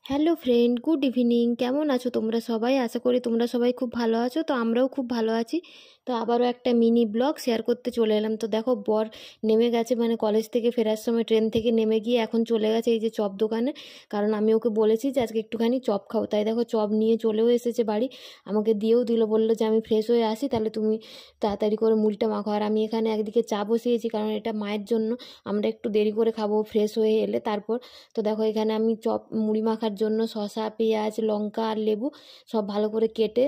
Hello friend, good evening. কেমন আছো তোমরা সবাই? আশা করি তোমরা সবাই খুব ভালো আছো। তো আমরাও খুব ভালো আছি। তো আবারও একটা মিনি ব্লগ শেয়ার করতে চলে এলাম। তো দেখো, বর নেমে গেছে, মানে কলেজ থেকে ফেরার সময় ট্রেন থেকে নেমে গিয়ে এখন চলে গেছে এই যে চপ দোকানে। কারণ আমি ওকে বলেছি যে আজকে একটুখানি চপ খাও, তাই দেখো চপ নিয়ে চলেও এসেছে বাড়ি। আমাকে দিয়েও দিল, বললো যে আমি ফ্রেশ হয়ে আসি, তাহলে তুমি তাড়াতাড়ি করে মুড়িটা মাখো। আর আমি এখানে একদিকে চা বসিয়েছি, কারণ এটা মায়ের জন্য। আমরা একটু দেরি করে খাবো ফ্রেশ হয়ে এলে তারপর। তো দেখো এখানে আমি চপ মুড়ি মাখার জন্য শসা, পেঁয়াজ, লঙ্কা আর লেবু সব ভালো করে কেটে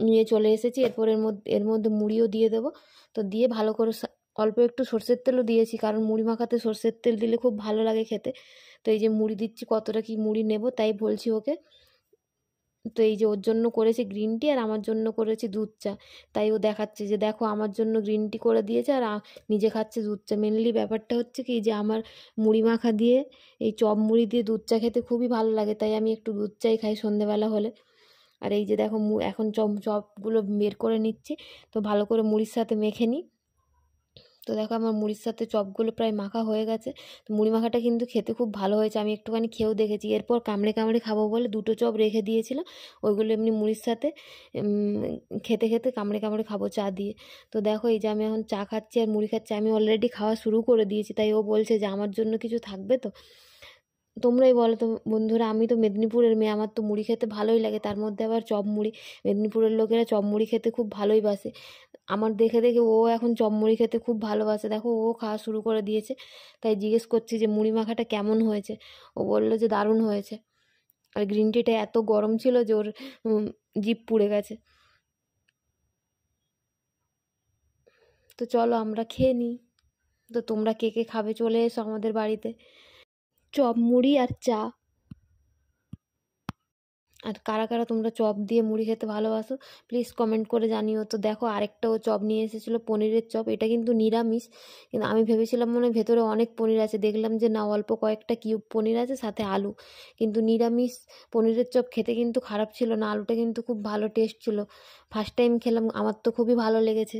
নিয়ে চলে এসেছি। এরপর এর মধ্যে মুড়িও দিয়ে দেবো। তো দিয়ে ভালো করে অল্প একটু সর্ষের তেলও দিয়েছি, কারণ মুড়ি মাখাতে সর্ষের তেল দিলে খুব ভালো লাগে খেতে। তো এই যে মুড়ি দিচ্ছি, কতটা কি মুড়ি নেব তাই বলছি ওকে। তো এই যে ওর জন্য করেছি গ্রিন টি আর আমার জন্য করেছি দুধ চা। তাই ও দেখাচ্ছে যে দেখো আমার জন্য গ্রিন টি করে দিয়েছে আর নিজে খাচ্ছে দুধ চা। মেনলি ব্যাপারটা হচ্ছে কি, যে আমার মুড়ি মাখা দিয়ে এই চপ মুড়ি দিয়ে দুধ চা খেতে খুবই ভালো লাগে, তাই আমি একটু দুধ চাই খাই সন্ধেবেলা হলে। আর এই যে দেখো এখন চপগুলো বের করে নিচ্ছি। তো ভালো করে মুড়ির সাথে মেখে নিই। তো দেখো আমার মুড়ির সাথে চপগুলো প্রায় মাখা হয়ে গেছে। তো মুড়ি মাখাটা কিন্তু খেতে খুব ভালো হয়েছে, আমি একটুখানি খেয়েও দেখেছি। এরপর কামড়ে কামড়ে খাবো বলে দুটো চপ রেখে দিয়েছিল, ওইগুলো এমনি মুড়ির সাথে খেতে খেতে কামড়ে কামড়ে খাবো চা দিয়ে। তো দেখো এই যে আমি এখন চা খাচ্ছি আর মুড়ি খাচ্ছি। আমি অলরেডি খাওয়া শুরু করে দিয়েছি, তাই ও বলছে যে আমার জন্য কিছু থাকবে। তো তোমরাই বলো তো বন্ধুরা, আমি তো মেদিনীপুরের মেয়ে, আমার তো মুড়ি খেতে ভালোই লাগে, তার মধ্যে আবার চপ মুড়ি। মেদিনীপুরের লোকেরা চপ মুড়ি খেতে খুব ভালোই বাসে। আমার দেখে দেখে ও এখন চপ মুড়ি খেতে খুব ভালোবাসে। দেখো ও খাওয়া শুরু করে দিয়েছে। তাই জিজ্ঞেস করছি যে মুড়ি মাখাটা কেমন হয়েছে। ও বললো যে দারুণ হয়েছে। আর গ্রিন টিটা এত গরম ছিল যে ওর জিভ পুড়ে গেছে। তো চলো আমরা খেয়ে নিই। তো তোমরা কে কে খাবে চলে এসো আমাদের বাড়িতে। চপ মুড়ি আর চা। আর কারা কারা তোমরা চপ দিয়ে মুড়ি খেতে ভালোবাসো প্লিজ কমেন্ট করে জানিও। তো দেখো আরেকটাও চপ নিয়ে এসেছিলো, পনিরের চপ। এটা কিন্তু নিরামিষ, কিন্তু আমি ভেবেছিলাম মনে হয় ভেতরে অনেক পনির আছে, দেখলাম যে না, অল্প কয়েকটা কিউব পনির আছে সাথে আলু। কিন্তু নিরামিষ পনিরের চপ খেতে কিন্তু খারাপ ছিল না, আলুটা কিন্তু খুব ভালো টেস্ট ছিল। ফার্স্ট টাইম খেলাম, আমার তো খুবই ভালো লেগেছে।